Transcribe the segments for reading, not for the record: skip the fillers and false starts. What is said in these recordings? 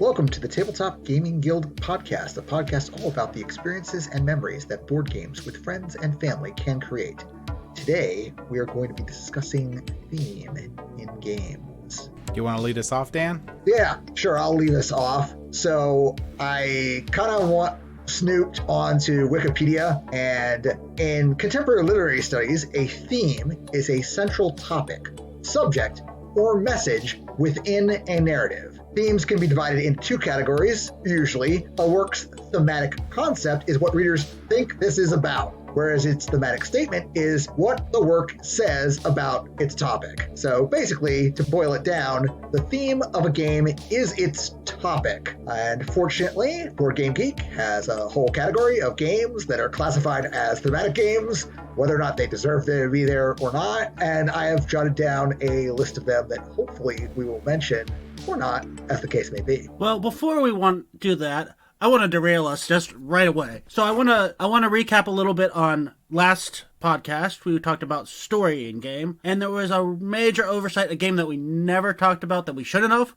Welcome to the Tabletop Gaming Guild podcast, a podcast all about the experiences and memories that board games with friends and family can create. Today, we are going to be discussing theme in games. You want to lead us off, Dan? Yeah, sure, I'll lead us off. So I kind of snooped onto Wikipedia, and in contemporary literary studies, a theme is a central topic, subject, or message within a narrative. Themes can be divided into two categories. Usually, a work's thematic concept is what readers think this is about, whereas its thematic statement is what the work says about its topic. So basically, to boil it down, the theme of a game is its topic. And fortunately, Board Game Geek has a whole category of games that are classified as thematic games, whether or not they deserve to be there or not. And I have jotted down a list of them that hopefully we will mention or not, as the case may be. Well, before we do that, I want to derail us just right away. So I want to recap a little bit on last podcast. We talked about story in game, and there was a major oversight, a game that we never talked about that we should have,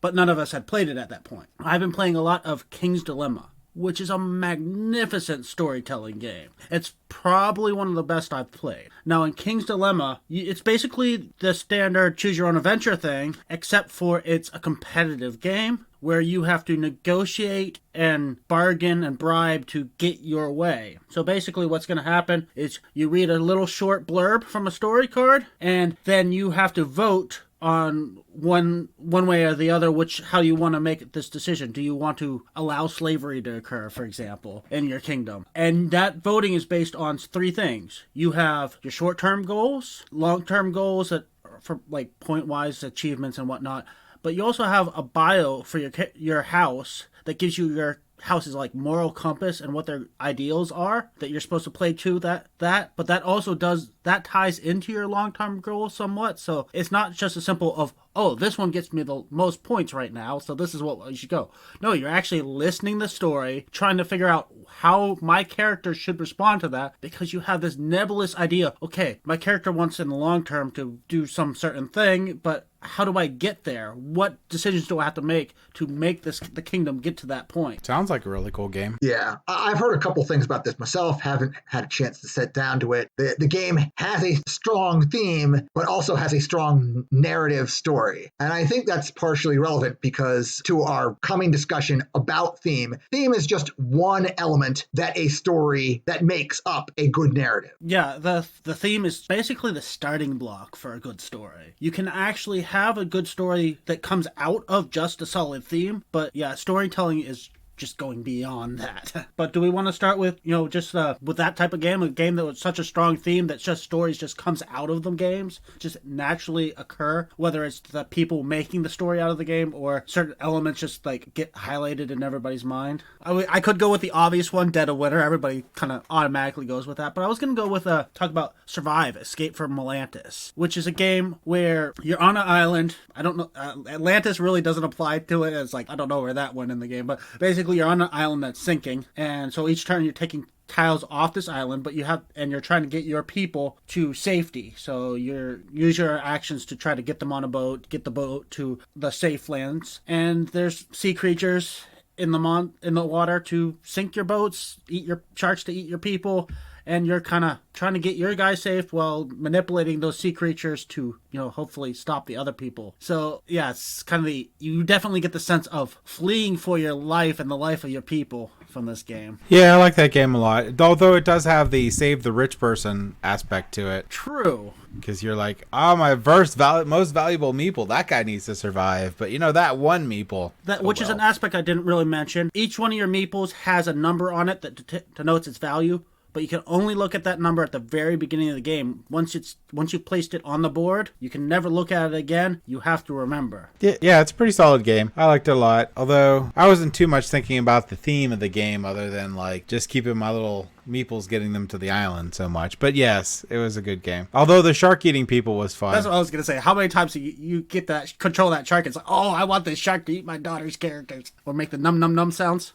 but none of us had played it at that point. I've been playing a lot of King's Dilemma, which is a magnificent storytelling game. It's probably one of the best I've played. Now, in King's Dilemma, it's basically the standard choose-your-own-adventure thing, except for it's a competitive game where you have to negotiate and bargain and bribe to get your way. So basically what's going to happen is you read a little short blurb from a story card, and then you have to vote on one way or the other, how you want to make this decision. Do you want to allow slavery to occur, for example, in your kingdom? And that voting is based on three things. You have your short-term goals, long-term goals that for like point-wise achievements and whatnot, but you also have a bio for your house that gives you your house's like moral compass and what their ideals are that you're supposed to play to but that also ties into your long-term goals somewhat. So it's not just a simple of, oh, this one gets me the most points right now, so this is what you should go. No, you're actually listening the story, trying to figure out how my character should respond to that, because you have this nebulous idea. Okay, my character wants in the long term to do some certain thing, but how do I get there? What decisions do I have to make to make the kingdom get to that point? Sounds like a really cool game. Yeah, I've heard a couple things about this myself, haven't had a chance to sit down to it. The game has a strong theme, but also has a strong narrative story. And I think that's partially relevant because to our coming discussion about theme is just one element that a story that makes up a good narrative. Yeah, the theme is basically the starting block for a good story. You can actually have a good story that comes out of just a solid theme, but yeah, storytelling is just going beyond that. But do we want to start with, with that type of game, a game that was such a strong theme that just stories just comes out of the games, just naturally occur, whether it's the people making the story out of the game or certain elements just like get highlighted in everybody's mind? I could go with the obvious one, Dead of Winter. Everybody kind of automatically goes with that, but I was going to go with talk about Survive, Escape from Atlantis, which is a game where you're on an island. I don't know, Atlantis really doesn't apply to it. It's like, I don't know where that went in the game, but basically you're on an island that's sinking, and so each turn you're taking tiles off this island, but you're trying to get your people to safety. So use your actions to try to get them on a boat, get the boat to the safe lands, and there's sea creatures in the water to sink your boats, eat your sharks to eat your people, and you're kind of trying to get your guys safe while manipulating those sea creatures to, hopefully stop the other people. So, yeah, it's kind of you definitely get the sense of fleeing for your life and the life of your people from this game. Yeah, I like that game a lot. Although it does have the save the rich person aspect to it. True. Because you're like, my most valuable meeple, that guy needs to survive. But that one meeple. Which is an aspect I didn't really mention. Each one of your meeples has a number on it that denotes its value. But you can only look at that number at the very beginning of the game. Once you've placed it on the board, you can never look at it again. You have to remember. Yeah, it's a pretty solid game. I liked it a lot. Although I wasn't too much thinking about the theme of the game other than like just keeping my little meeples getting them to the island so much. But yes, it was a good game. Although the shark eating people was fun. That's what I was going to say. How many times do you get control that shark? It's like, oh, I want this shark to eat my daughter's characters. Or make the num num num sounds.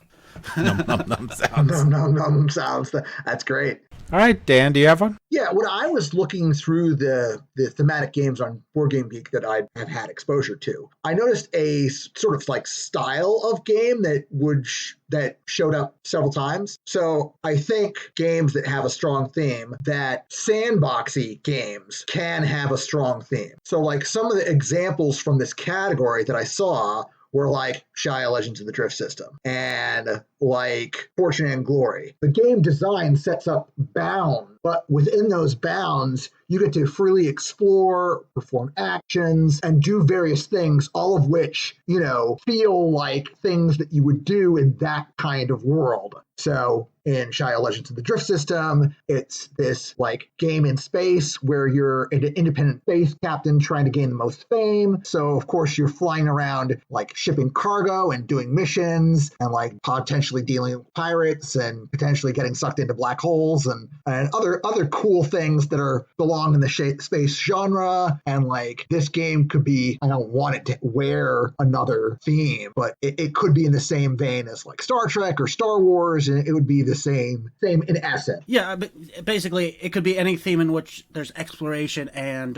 Num num num sounds. Num num num sounds. That's great. All right, Dan, do you have one? Yeah, when I was looking through the thematic games on Board Game Geek that I have had exposure to, I noticed a sort of like style of game that showed up several times. So I think games that have a strong theme, that sandboxy games can have a strong theme. So like some of the examples from this category that I saw were like Shia Legends of the Drift System and like Fortune and Glory. The game design sets up bounds, but within those bounds, you get to freely explore, perform actions, and do various things, all of which, feel like things that you would do in that kind of world. So in Shia Legends of the Drift System, it's this like game in space where you're an independent space captain trying to gain the most fame. So of course you're flying around like shipping cargo and doing missions and like potentially dealing with pirates and potentially getting sucked into black holes and other cool things that belong in the space genre. And like this game could be, I don't want it to wear another theme, but it could be in the same vein as like Star Trek or Star Wars, and it would be the same in essence. Yeah, but basically it could be any theme in which there's exploration and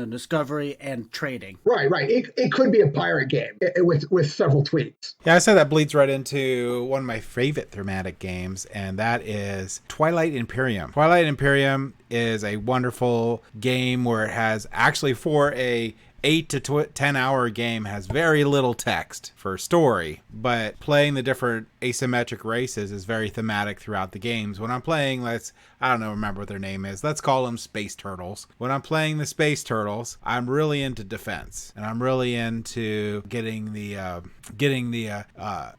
discovery and trading. Right. It could be a pirate game with several tweaks. Yeah, I say that bleeds right into one of my favorite thematic games, and that is Twilight Imperium. Twilight Imperium is a wonderful game where it has actually for a 8 to 10 hour game has very little text for story, but playing the different asymmetric races is very thematic throughout the games. When I'm playing, remember what their name is. Let's call them Space Turtles. When I'm playing the Space Turtles, I'm really into defense, and I'm really into getting the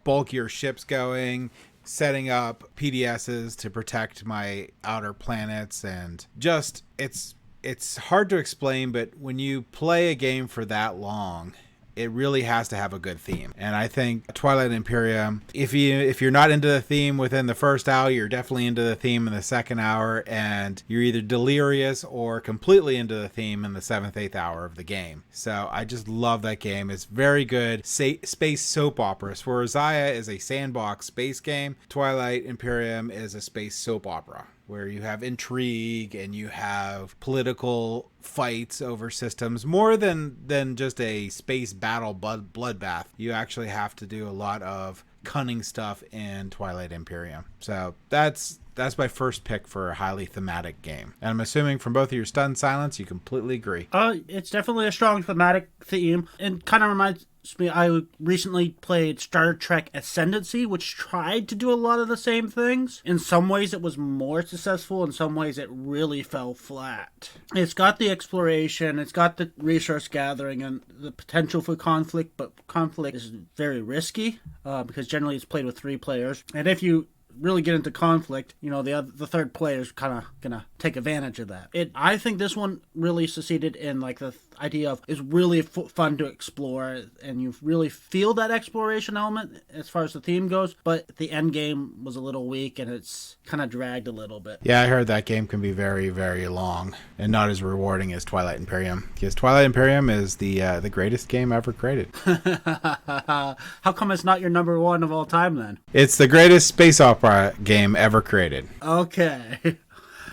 bulkier ships going, setting up PDSs to protect my outer planets, and just it's hard to explain, but when you play a game for that long, it really has to have a good theme. And I think Twilight Imperium, if you're not into the theme within the first hour, you're definitely into the theme in the second hour, and you're either delirious or completely into the theme in the 7th, 8th hour of the game. So I just love that game. It's very good space soap operas. Whereas Zaya is a sandbox space game, Twilight Imperium is a space soap opera, where you have intrigue and you have political fights over systems more than just a space battle bloodbath. You actually have to do a lot of cunning stuff in Twilight Imperium. So that's my first pick for a highly thematic game. And I'm assuming from both of your stunned silence, you completely agree. It's definitely a strong thematic theme, and kind of reminds me, I recently played Star Trek Ascendancy, which tried to do a lot of the same things. In some ways it was more successful, in some ways it really fell flat. It's got the exploration, it's got the resource gathering and the potential for conflict, but conflict is very risky because generally it's played with 3 players. And if you really get into conflict, the third player is kind of gonna take advantage of that. I think this one really succeeded in like the idea of is really fun to explore, and you really feel that exploration element as far as the theme goes, but the end game was a little weak and it's kind of dragged a little bit. Yeah, I heard that game can be very, very long and not as rewarding as Twilight Imperium, because Twilight Imperium is the greatest game ever created. How come it's not your number 1 of all time then? It's the greatest space opera game ever created. Okay.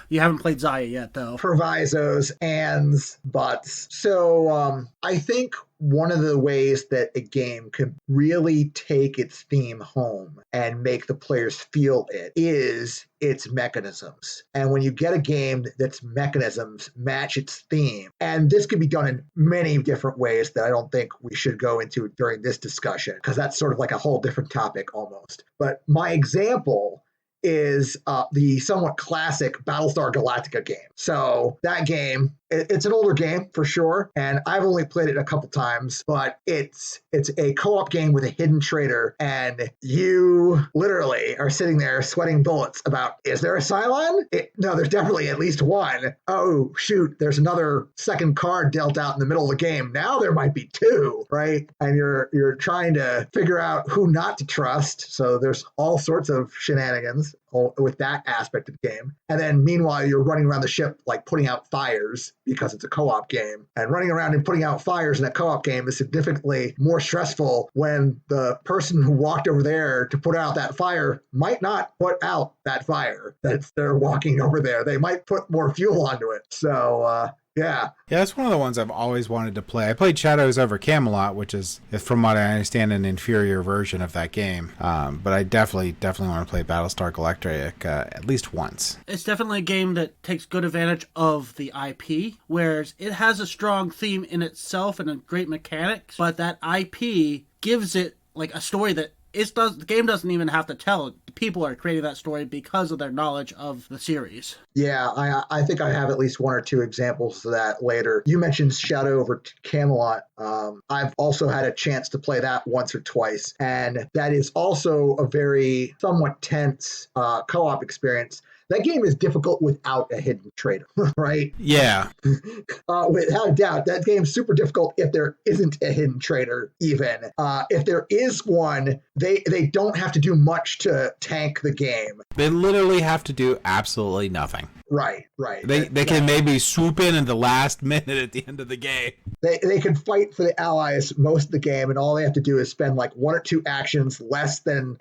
You haven't played Zaya yet, though. Provisos, ands, buts. So I think one of the ways that a game can really take its theme home and make the players feel it is its mechanisms. And when you get a game that's mechanisms match its theme, and this can be done in many different ways that I don't think we should go into during this discussion, because that's sort of like a whole different topic almost. But my example is the somewhat classic Battlestar Galactica game. So that game, it's an older game for sure, and I've only played it a couple times, but it's a co-op game with a hidden traitor, and you literally are sitting there sweating bullets about, is there a Cylon? No, there's definitely at least one. Oh, shoot, there's another second card dealt out in the middle of the game. Now there might be 2, right? And you're trying to figure out who not to trust, so there's all sorts of shenanigans with that aspect of the game. And then meanwhile, you're running around the ship like putting out fires because it's a co-op game. And running around and putting out fires in a co-op game is significantly more stressful when the person who walked over there to put out that fire might not put out that fire that they're walking over there. They might put more fuel onto it. So, yeah. Yeah, that's one of the ones I've always wanted to play. I played Shadows over Camelot, which is, from what I understand, an inferior version of that game. But I definitely want to play Battlestar Galactica at least once. It's definitely a game that takes good advantage of the IP, whereas it has a strong theme in itself and a great mechanics, but that IP gives it like a story that the game doesn't even have to tell. People are creating that story because of their knowledge of the series. Yeah, I think I have at least one or two examples of that later. You mentioned Shadow over Camelot. I've also had a chance to play that once or twice, and that is also a very somewhat tense co-op experience. That game is difficult without a hidden traitor, right? Yeah. Without a doubt, that game's super difficult if there isn't a hidden traitor, even. If there is one, they don't have to do much to tank the game. They literally have to do absolutely nothing. Right. They can maybe swoop in at the last minute at the end of the game. They can fight for the allies most of the game, and all they have to do is spend like one or two actions less than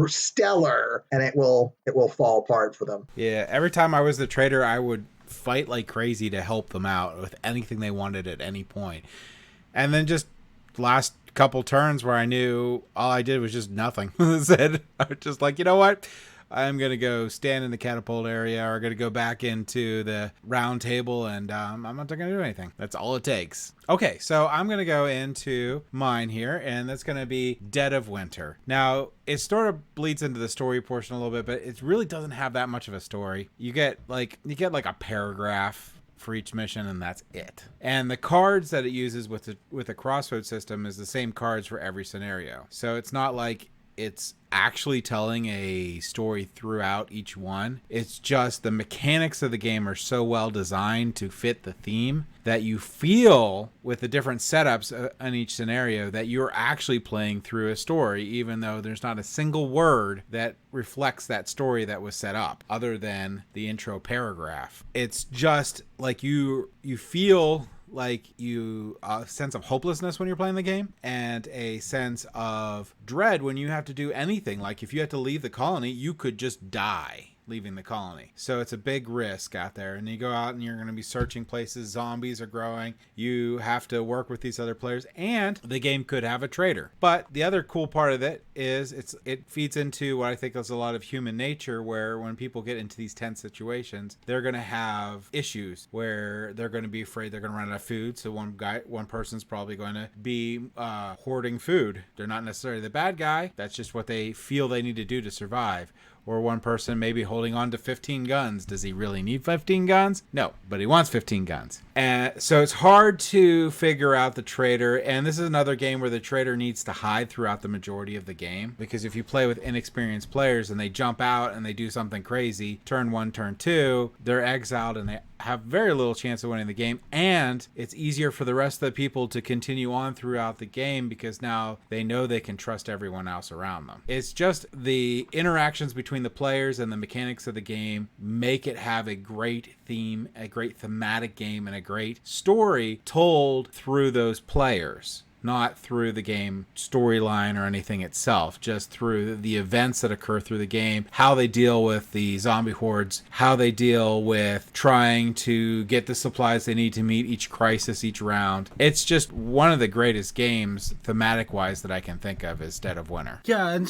stellar, and it will fall apart for them. Yeah, every time I was the traitor, I would fight like crazy to help them out with anything they wanted at any point. And then just last couple turns where I knew all I did was just nothing. I was just like, you know what? I'm going to go stand in the catapult area, or going to go back into the round table, and I'm not going to do anything. That's all it takes. Okay, so I'm going to go into mine here, and that's going to be Dead of Winter. Now, it sort of bleeds into the story portion a little bit, but it really doesn't have that much of a story. You get like a paragraph for each mission, and that's it. And the cards that it uses with the crossroads system is the same cards for every scenario. So it's not like it's actually telling a story throughout each one. It's just the mechanics of the game are so well designed to fit the theme that you feel with the different setups in each scenario that you're actually playing through a story, even though there's not a single word that reflects that story that was set up other than the intro paragraph. It's just like you feel like a sense of hopelessness when you're playing the game, and a sense of dread when you have to do anything. Like if you have to leave the colony, you could just die leaving the colony. So it's a big risk out there, and you go out and you're going to be searching places. Zombies are growing. You have to work with these other players, and the game could have a traitor. But the other cool part of it is it feeds into what I think is a lot of human nature, where when people get into these tense situations, they're going to have issues where they're going to be afraid they're going to run out of food. So one person's probably going to be hoarding food. They're not necessarily the bad guy. That's just what they feel they need to do to survive. Or one person maybe holding on to 15 guns. Does he really need 15 guns? No, but he wants 15 guns. And so it's hard to figure out the traitor. And this is another game where the traitor needs to hide throughout the majority of the game. Because if you play with inexperienced players and they jump out and they do something crazy, turn 1, turn 2, they're exiled and they have very little chance of winning the game. And it's easier for the rest of the people to continue on throughout the game because now they know they can trust everyone else around them. It's just the interactions between the players and the mechanics of the game make it have a great theme, a great thematic game, and a great story told through those players. Not through the game storyline or anything itself, just through the events that occur through the game, how they deal with the zombie hordes, how they deal with trying to get the supplies they need to meet each crisis, each round. It's just one of the greatest games, thematic-wise, that I can think of is Dead of Winter. Yeah, and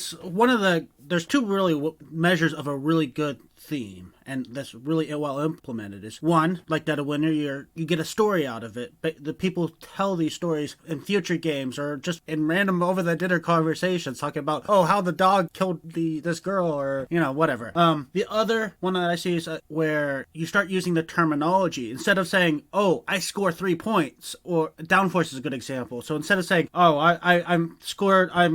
there's two really measures of a really good theme, and that's really well implemented. Is one, like Dead of Winter, you get a story out of it, but the people tell these stories in future games or just in random over the dinner conversations talking about how the dog killed this girl or whatever. The other one that I see is where you start using the terminology instead of saying I score 3 points, or Downforce is a good example. So instead of saying I'm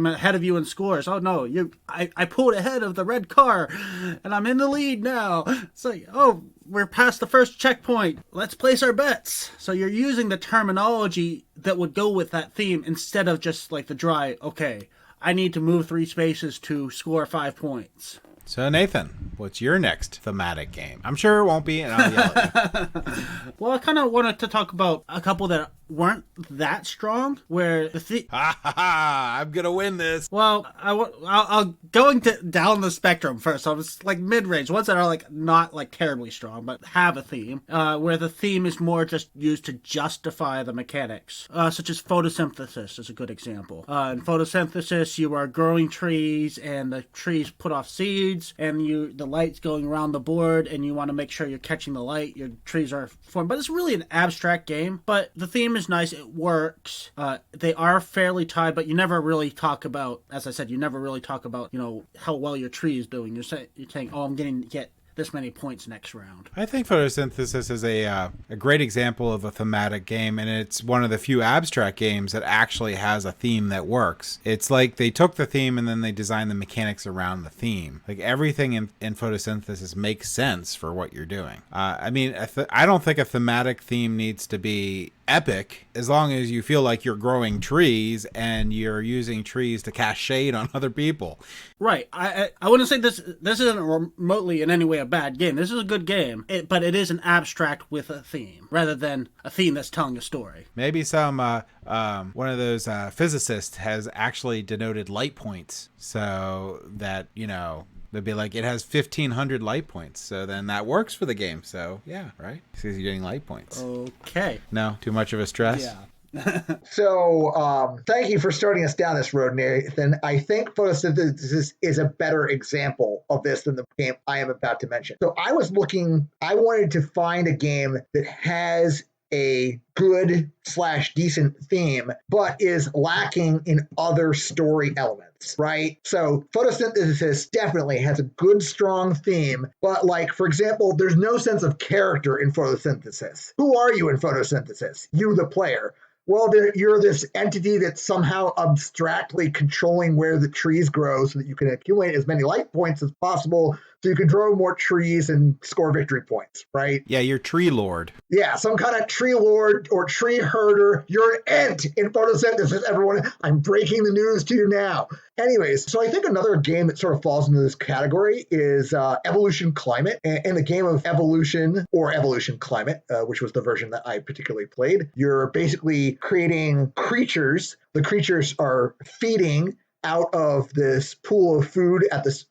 ahead of you in scores, I pulled ahead of the red car and I'm in the lead now. It's like, we're past the first checkpoint. Let's place our bets. So you're using the terminology that would go with that theme instead of just like the dry, I need to move 3 spaces to score 5 points. So Nathan, what's your next thematic game? I'm sure it won't be, and I'll yell at you. Well, I kind of wanted to talk about a couple that weren't that strong, where Ha ha ha! I'm gonna win this. Well, I'll going down the spectrum first. So it's like mid-range, ones that are like not like terribly strong, but have a theme. Where the theme is more just used to justify the mechanics, such as photosynthesis is a good example. In photosynthesis, you are growing trees, and the trees put off seeds, and the light's going around the board, and you want to make sure you're catching the light. Your trees are formed, but it's really an abstract game. But the theme is nice. It works. They are fairly tied, but you never really talk about, as I said, you never really talk about, how well your tree is doing. You're saying, oh, I'm going to get this many points next round. I think photosynthesis is a great example of a thematic game, and it's one of the few abstract games that actually has a theme that works. It's like they took the theme and then they designed the mechanics around the theme. Like everything in photosynthesis makes sense for what you're doing. I don't think a thematic theme needs to be epic as long as you feel like you're growing trees and you're using trees to cast shade on other people. Right. I wouldn't say this isn't remotely in any way a bad game. This is a good game, but it is an abstract with a theme rather than a theme that's telling a story. Maybe some one of those physicists has actually denoted light points so that they'd be like, it has 1,500 light points, so then that works for the game. So yeah, right? Because you're getting light points. Okay. No, too much of a stress. Yeah. So thank you for starting us down this road, Nathan. I think photosynthesis is a better example of this than the game I am about to mention. So I wanted to find a game that has a good/decent theme, but is lacking in other story elements, right? So photosynthesis definitely has a good, strong theme, but for example, there's no sense of character in photosynthesis. Who are you in photosynthesis? You, the player. Well, you're this entity that's somehow abstractly controlling where the trees grow so that you can accumulate as many light points as possible so you can grow more trees and score victory points, right? Yeah, you're tree lord. Yeah, some kind of tree lord or tree herder. You're an ent in photosynthesis, everyone. I'm breaking the news to you now. Anyways, so I think another game that sort of falls into this category is Evolution Climate. In the game of Evolution or Evolution Climate, which was the version that I particularly played, you're basically creating creatures. The creatures are feeding out of this pool of food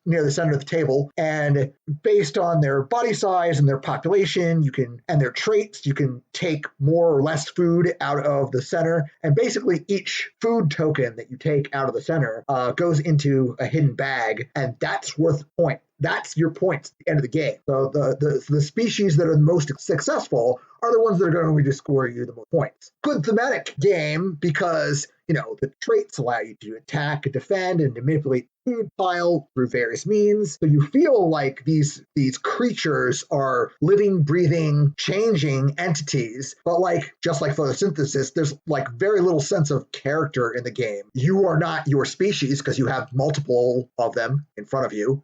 near the center of the table, and based on their body size and their population, and their traits, you can take more or less food out of the center, and basically each food token that you take out of the center goes into a hidden bag, and that's worth a point. That's your points at the end of the game. So the species that are the most successful are the ones that are going to score you the most points. Good thematic game because, the traits allow you to attack and defend and to manipulate the food pile through various means. So you feel like these creatures are living, breathing, changing entities. But just like photosynthesis, there's very little sense of character in the game. You are not your species because you have multiple of them in front of you.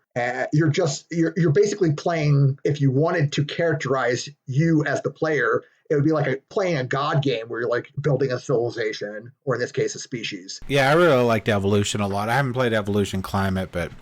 You're basically playing, if you wanted to characterize you as the player, it would be playing a god game where you're building a civilization, or in this case, a species. Yeah, I really liked Evolution a lot. I haven't played Evolution Climate, but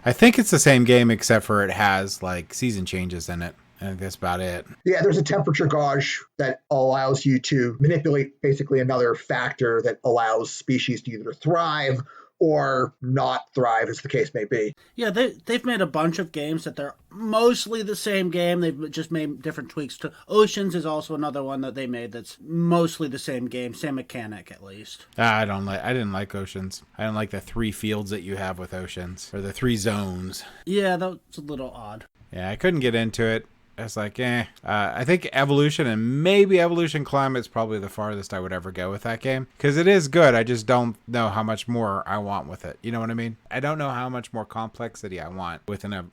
I think it's the same game except for it has season changes in it. I think that's about it. Yeah, there's a temperature gauge that allows you to manipulate basically another factor that allows species to either thrive or not thrive, as the case may be. Yeah, they've made a bunch of games that they're mostly the same game. They've just made different tweaks to. Oceans is also another one that they made that's mostly the same game, same mechanic at least. I didn't like Oceans. I didn't like the 3 fields that you have with Oceans, or the 3 zones. Yeah, that was a little odd. Yeah, I couldn't get into it. I was like, I think Evolution and maybe Evolution Climate is probably the farthest I would ever go with that game. Because it is good. I just don't know how much more I want with it. You know what I mean? I don't know how much more complexity I want within a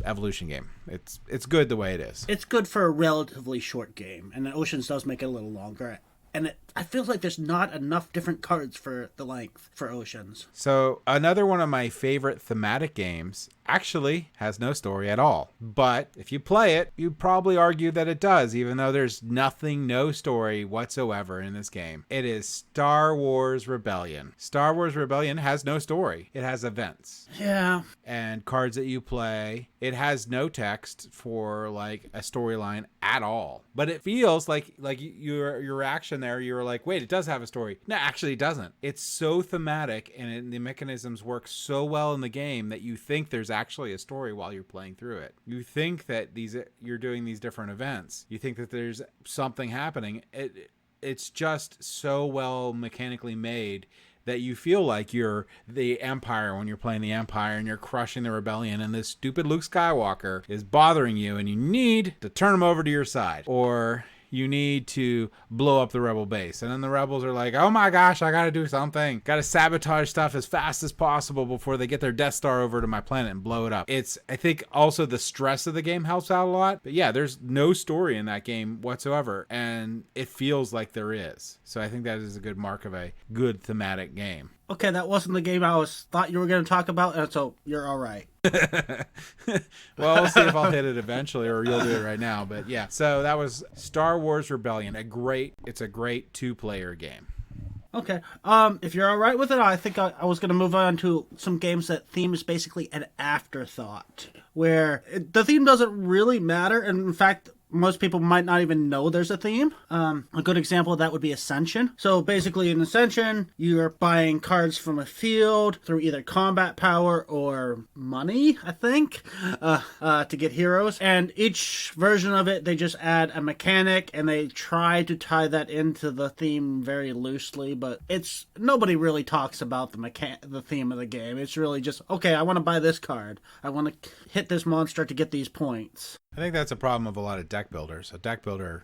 Evolution game. It's good the way it is. It's good for a relatively short game. And Oceans does make it a little longer and I feel like there's not enough different cards for the length for Oceans. So another one of my favorite thematic games actually has no story at all. But if you play it, you'd probably argue that it does, even though there's no story whatsoever in this game. It is Star Wars Rebellion. Star Wars Rebellion has no story. It has events. Yeah. And cards that you play. It has no text for like a storyline at all. But it feels like your reaction there, you were like, wait, it does have a story. No, actually it doesn't. It's so thematic and the mechanisms work so well in the game that you think there's actually a story while you're playing through it. You think that you're doing these different events. You think that there's something happening. It's just so well mechanically made that you feel like you're the Empire when you're playing the Empire and you're crushing the Rebellion, and this stupid Luke Skywalker is bothering you and you need to turn him over to your side, or you need to blow up the Rebel base. And then the Rebels are like, oh my gosh, I gotta do something. Gotta sabotage stuff as fast as possible before they get their Death Star over to my planet and blow it up. I think also the stress of the game helps out a lot. But yeah, there's no story in that game whatsoever. And it feels like there is. So I think that is a good mark of a good thematic game. Okay, that wasn't the game I thought you were going to talk about, and so you're all right. Well, we'll see if I'll hit it eventually, or you'll do it right now. But yeah, so that was Star Wars Rebellion. It's a great 2-player game. Okay. If you're all right with it, I think I was going to move on to some games that theme is basically an afterthought, where the theme doesn't really matter, and in fact, most people might not even know there's a theme. A good example of that would be Ascension. So basically in Ascension, you're buying cards from a field through either combat power or money, I think, to get heroes. And each version of it, they just add a mechanic and they try to tie that into the theme very loosely, but nobody really talks about the theme of the game. It's really just, okay, I want to buy this card. I want to hit this monster to get these points. I think that's a problem of a lot of deck builders. A deck builder,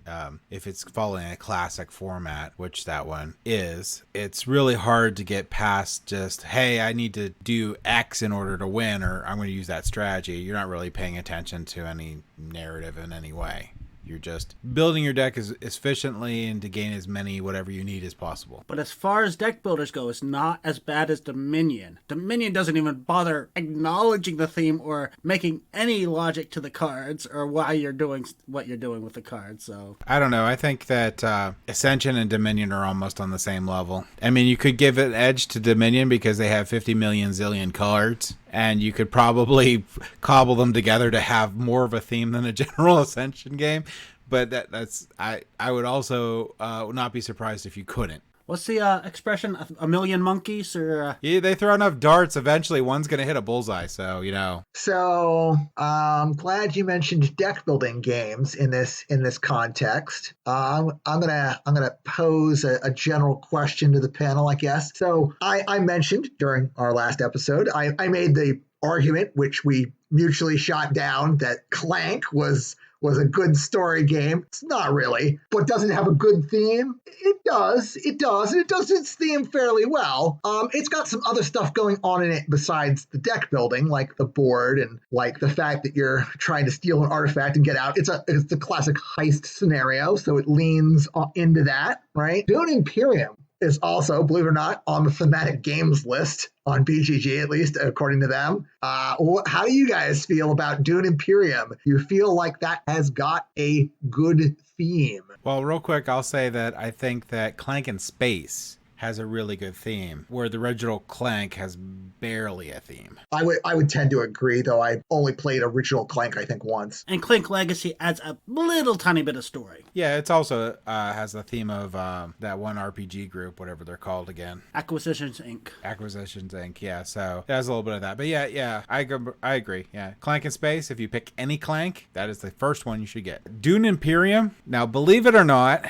if it's following a classic format, which that one is, it's really hard to get past just, hey, I need to do X in order to win, or I'm going to use that strategy. You're not really paying attention to any narrative in any way. You're just building your deck as efficiently and to gain as many whatever you need as possible. But as far as deck builders go, it's not as bad as Dominion. Dominion doesn't even bother acknowledging the theme or making any logic to the cards or why you're doing what you're doing with the cards. So I don't know. I think that Ascension and Dominion are almost on the same level. I mean, you could give an edge to Dominion because they have 50 million zillion cards. And you could probably cobble them together to have more of a theme than a general Ascension game. But that's I would also not be surprised if you couldn't. What's the expression? A million monkeys? Or Yeah, they throw enough darts. Eventually, one's going to hit a bullseye. So, you know. So I'm glad you mentioned deck building games in this context. I'm gonna pose a general question to the panel, I guess. So I mentioned during our last episode, I made the argument, which we mutually shot down, that Clank was a good story game. It's not really, but does it have a good theme? It does, and it does its theme fairly well. It's got some other stuff going on in it besides the deck building, like the board and like the fact that you're trying to steal an artifact and get out. It's a classic heist scenario, so it leans into that, right? Dune Imperium is also, believe it or not, on the thematic games list on BGG, at least according to them. How do you guys feel about Dune Imperium? You feel like that has got a good theme? Well, real quick, I'll say that I think that Clank in Space has a really good theme, where the original Clank has barely a theme. I would tend to agree, though. I only played original Clank, I think, once. And Clank Legacy adds a little tiny bit of story. Yeah, it's also has the theme of that one RPG group, whatever they're called again. Acquisitions Inc. Acquisitions Inc. Yeah, so it has a little bit of that. But yeah, I agree. Yeah, Clank in Space. If you pick any Clank, that is the first one you should get. Dune Imperium. Now, believe it or not,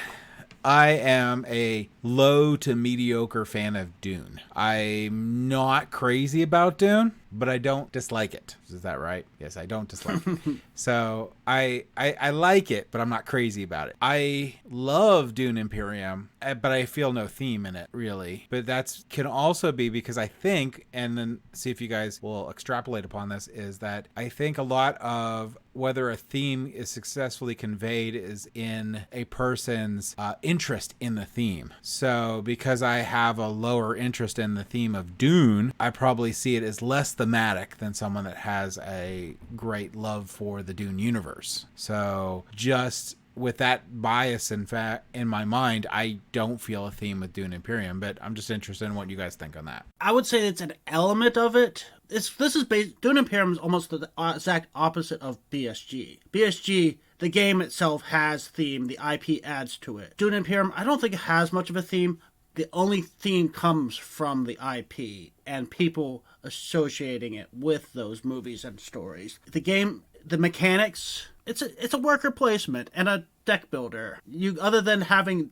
I am a low to mediocre fan of Dune. I'm not crazy about Dune, but I don't dislike it. Is that right? Yes, I don't dislike it. So I like it, but I'm not crazy about it. I love Dune Imperium, but I feel no theme in it, really. But that's can also be because I think, and then see if you guys will extrapolate upon this, is that I think a lot of whether a theme is successfully conveyed is in a person's interest in the theme. So because I have a lower interest in the theme of Dune, I probably see it as less thematic than someone that has a great love for the Dune universe. So just with that bias, in fact, in my mind, I don't feel a theme with Dune Imperium, but I'm just interested in what you guys think on that. I would say it's an element of it. Dune Imperium is almost the exact opposite of BSG. BSG, the game itself has theme, the IP adds to it. Dune Imperium, I don't think it has much of a theme. The only theme comes from the IP and people associating it with those movies and stories. The game, the mechanics, it's a worker placement and a deck builder. Other than having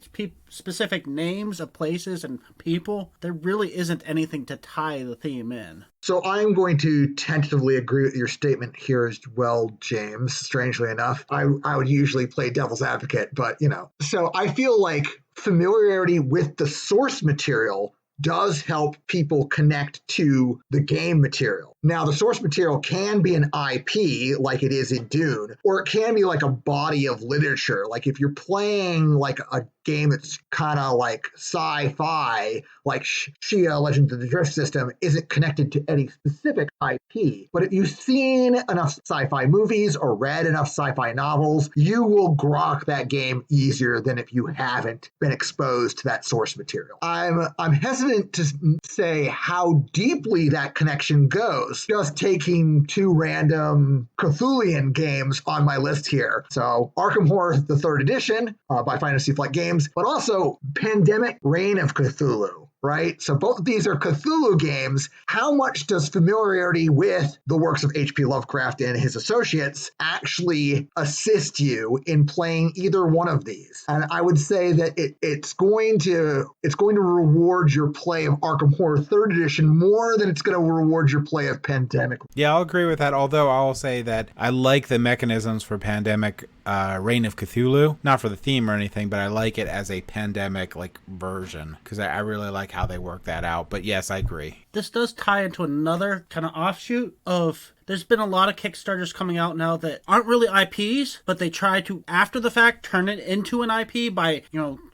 specific names of places and people, there really isn't anything to tie the theme in. So I'm going to tentatively agree with your statement here as well, James. Strangely enough, I would usually play devil's advocate, but So I feel like familiarity with the source material does help people connect to the game material. Now, the source material can be an IP like it is in Dune, or it can be like a body of literature. Like if you're playing like a game that's kind of like sci-fi, like Shia Legends of the Drift System isn't connected to any specific IP. But if you've seen enough sci-fi movies or read enough sci-fi novels, you will grok that game easier than if you haven't been exposed to that source material. I'm hesitant to say how deeply that connection goes. Just taking two random Cthulhian games on my list here. So Arkham Horror, the 3rd edition by Fantasy Flight Games, but also Pandemic Reign of Cthulhu. Right? So both of these are Cthulhu games. How much does familiarity with the works of H.P. Lovecraft and his associates actually assist you in playing either one of these? And I would say that it's going to reward your play of Arkham Horror 3rd edition more than it's going to reward your play of Pandemic. Yeah, I'll agree with that. Although I'll say that I like the mechanisms for Pandemic Reign of Cthulhu, not for the theme or anything, but I like it as a pandemic version because I really like how they work that out. But yes, I agree. This does tie into another kind of offshoot of there's been a lot of Kickstarters coming out now that aren't really IPs, but they try to, after the fact, turn it into an IP by,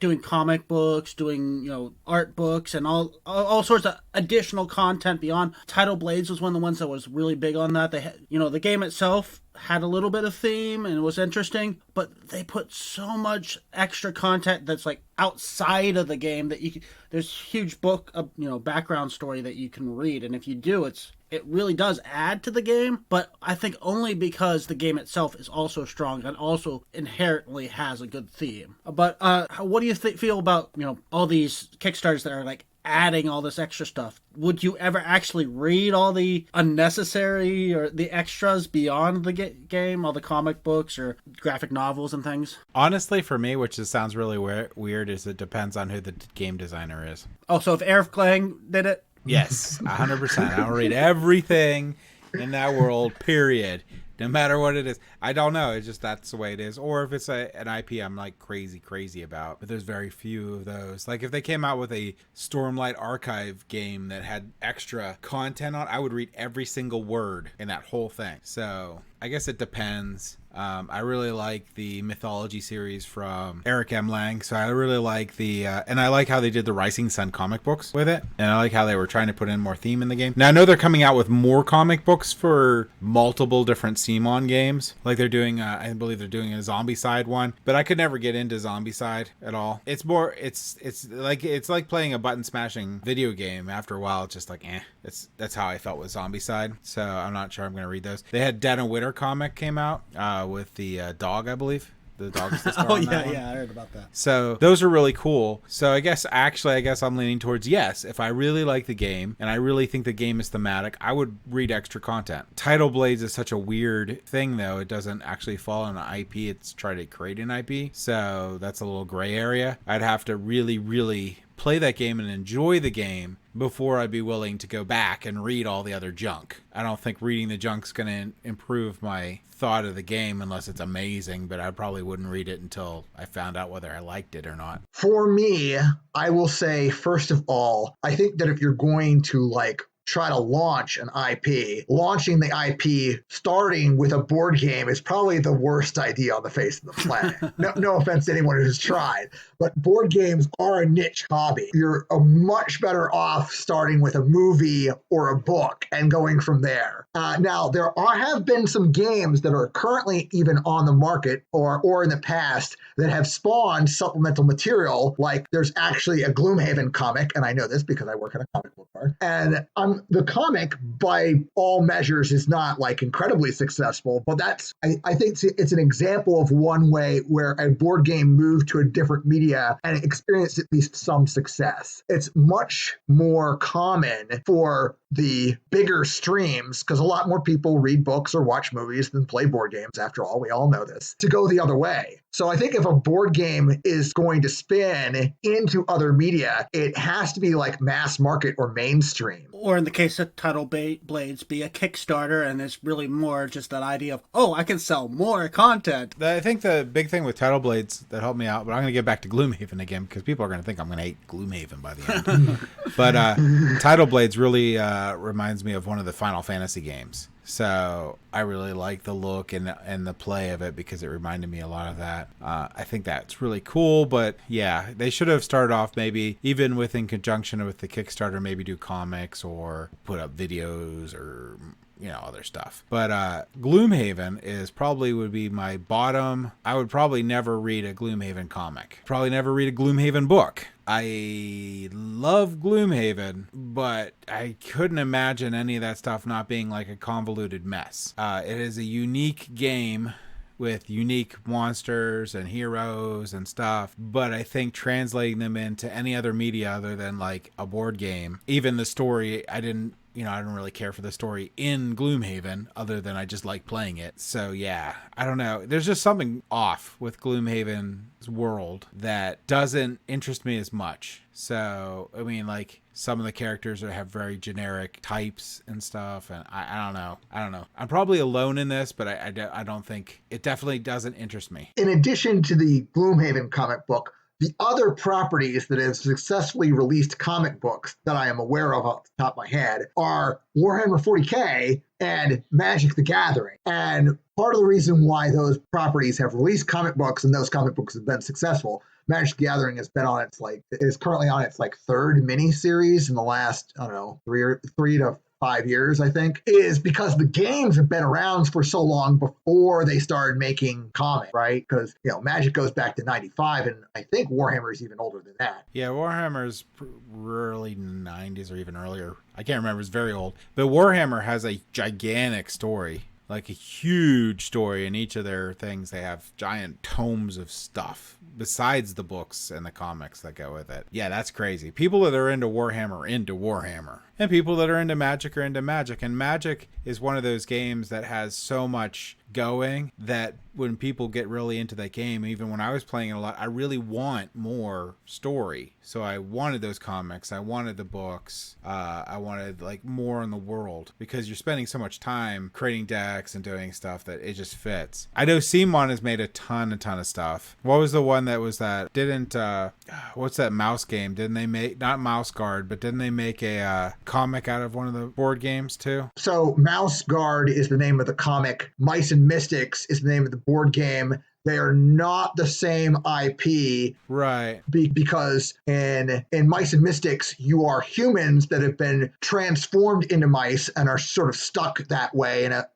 doing comic books, doing, art books, and all sorts of additional content beyond. Tidal Blades was one of the ones that was really big on that. They had, the game itself had a little bit of theme and it was interesting, but they put so much extra content that's like outside of the game that there's huge book of background story that you can read, and if you do, it really does add to the game, but I think only because the game itself is also strong and also inherently has a good theme. But what do you feel about all these Kickstarters that are like adding all this extra stuff? Would you ever actually read all the unnecessary or the extras beyond the game, all the comic books or graphic novels and things? Honestly, for me, which just sounds really weird, is it depends on who the game designer is. Oh, so if Eric Klang did it? Yes, 100%. I'll read everything in that world, period. No matter what it is. I don't know. It's just that's the way it is. Or if it's an IP I'm like crazy about. But there's very few of those. Like if they came out with a Stormlight Archive game that had extra content on, I would read every single word in that whole thing. So I guess it depends. I really like the mythology series from Eric M. Lang. So I really like and I like how they did the Rising Sun comic books with it. And I like how they were trying to put in more theme in the game. Now I know they're coming out with more comic books for multiple different CMON games. Like they're doing, I believe they're doing a Zombicide one, but I could never get into Zombicide at all. It's like playing a button smashing video game. After a while, it's just like, that's how I felt with Zombicide. So I'm not sure I'm going to read those. They had Dead of Winter comic came out, with the dog, I believe. The dog's the star. Oh, yeah, I heard about that. So those are really cool. So I guess I'm leaning towards yes. If I really like the game and I really think the game is thematic, I would read extra content. Tidal Blades is such a weird thing, though. It doesn't actually fall on an IP. It's trying to create an IP. So that's a little gray area. I'd have to really play that game and enjoy the game before I'd be willing to go back and read all the other junk. I don't think reading the junk's going to improve my thought of the game unless it's amazing, but I probably wouldn't read it until I found out whether I liked it or not. For me, I will say, first of all, I think that if you're going to like try to launch an IP, launching the IP starting with a board game is probably the worst idea on the face of the planet. No offense to anyone who's tried, but board games are a niche hobby. You're much better off starting with a movie or a book and going from there. Now, have been some games that are currently even on the market or in the past that have spawned supplemental material. Like there's actually a Gloomhaven comic, and I know this because I work at a comic book bar, and the comic by all measures is not like incredibly successful, but I think it's an example of one way where a board game moved to a different media and experienced at least some success. It's much more common for the bigger streams, because a lot more people read books or watch movies than play board games. After all, we all know this, to go the other way. So I think if a board game is going to spin into other media, it has to be like mass market or mainstream. Or in the case of Tidal Blades, be a Kickstarter, and it's really more just that idea of, oh, I can sell more content. I think the big thing with Tidal Blades that helped me out, but I'm going to get back to Gloomhaven again because people are going to think I'm going to hate Gloomhaven by the end. But Tidal Blades really reminds me of one of the Final Fantasy games. So I really like the look and the play of it because it reminded me a lot of that. I think that's really cool, but yeah, they should have started off maybe even in conjunction with the Kickstarter, maybe do comics or put up videos or other stuff. But Gloomhaven would be my bottom. I would probably never read a Gloomhaven comic. Probably never read a Gloomhaven book. I love Gloomhaven, but I couldn't imagine any of that stuff not being like a convoluted mess. It is a unique game with unique monsters and heroes and stuff, but I think translating them into any other media other than like a board game, even the story, I didn't really care for the story in Gloomhaven other than I just like playing it. So yeah, I don't know. There's just something off with Gloomhaven's world that doesn't interest me as much. So, I mean, like some of the characters have very generic types and stuff. And I don't know. I'm probably alone in this, but I don't think it definitely doesn't interest me. In addition to the Gloomhaven comic book, the other properties that have successfully released comic books that I am aware of off the top of my head are Warhammer 40K and Magic the Gathering. And part of the reason why those properties have released comic books and those comic books have been successful, Magic the Gathering has been is currently on its third mini series in the last, 3 to 5 years, I think, is because the games have been around for so long before they started making comics, right? Because, Magic goes back to 95, and I think Warhammer is even older than that. Yeah, Warhammer's early 90s or even earlier. I can't remember. It's very old. But Warhammer has a gigantic story, like a huge story in each of their things. They have giant tomes of stuff besides the books and the comics that go with it. Yeah, that's crazy. People that are into Warhammer are into Warhammer. And people that are into Magic are into Magic. And Magic is one of those games that has so much going that when people get really into that game, even when I was playing it a lot, I really want more story. So I wanted those comics. I wanted the books. I wanted more in the world because you're spending so much time creating decks and doing stuff that it just fits. I know CMON has made a ton of stuff. What was the one that was that didn't, what's that mouse game? Didn't they make, not Mouse Guard, but didn't they make a comic out of one of the board games too? So Mouse Guard is the name of the comic. Mice and Mystics is the name of the board game. They are not the same IP. Right. Because in Mice and Mystics, you are humans that have been transformed into mice and are sort of stuck that way in a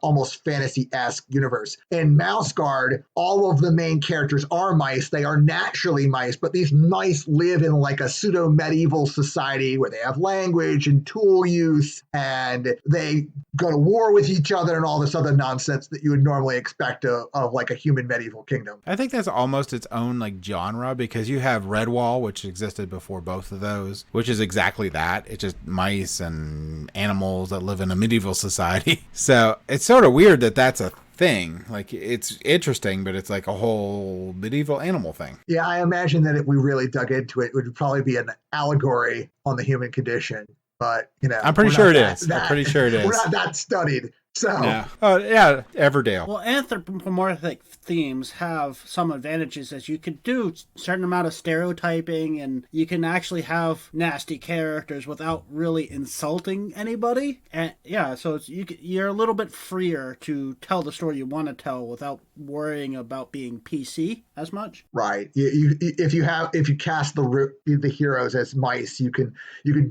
almost fantasy-esque universe. In Mouse Guard, all of the main characters are mice. They are naturally mice, but these mice live in a pseudo-medieval society where they have language and tool use, and they go to war with each other and all this other nonsense that you would normally expect of a human medieval kingdom. I think that's almost its own genre because you have Redwall, which existed before both of those, which is exactly that. It's just mice and animals that live in a medieval society. So it's sort of weird that that's a thing. Like, it's interesting, but it's like a whole medieval animal thing. Yeah, I imagine that if we really dug into it, it would probably be an allegory on the human condition. But, I'm pretty sure it is. I'm pretty sure it is. We're not that studied. So, yeah. Oh, yeah, Everdale. Well, anthropomorphic themes have some advantages, as you could do a certain amount of stereotyping, and you can actually have nasty characters without really insulting anybody. And yeah, so you're a little bit freer to tell the story you want to tell without worrying about being PC as much. Right. If you cast the heroes as mice, you can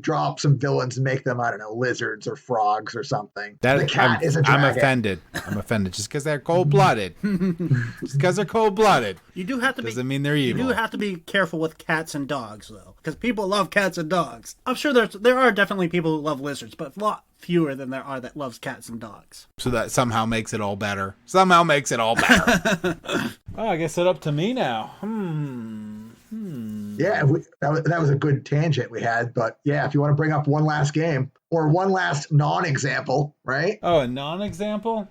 drop some villains and make them, I don't know, lizards or frogs or something. The cat is a dragon. I'm offended just because they're cold-blooded. Just because they're cold-blooded. You do have to doesn't mean they're evil. You do have to be careful with cats and dogs, though, because people love cats and dogs. I'm sure there are definitely people who love lizards, but a lot fewer than there are that loves cats and dogs. So that somehow makes it all better. Oh, I guess it's up to me now. Yeah, that was a good tangent we had. But yeah, if you want to bring up one last game or one last non-example, right? Oh, a non-example?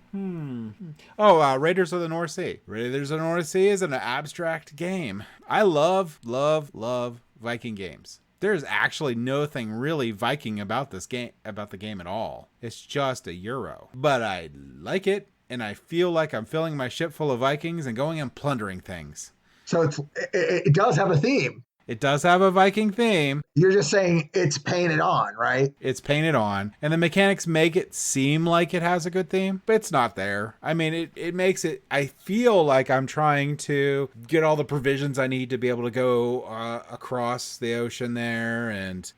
Oh, Raiders of the North Sea. Raiders of the North Sea is an abstract game. I love Viking games. There's actually nothing really Viking about this game, about the game at all. It's just a Euro. But I like it, and I feel like I'm filling my ship full of Vikings and going and plundering things. So it does have a theme. It does have a Viking theme. You're just saying it's painted on, right? It's painted on. And the mechanics make it seem like it has a good theme, but it's not there. I mean, it makes it... I feel like I'm trying to get all the provisions I need to be able to go across the ocean there and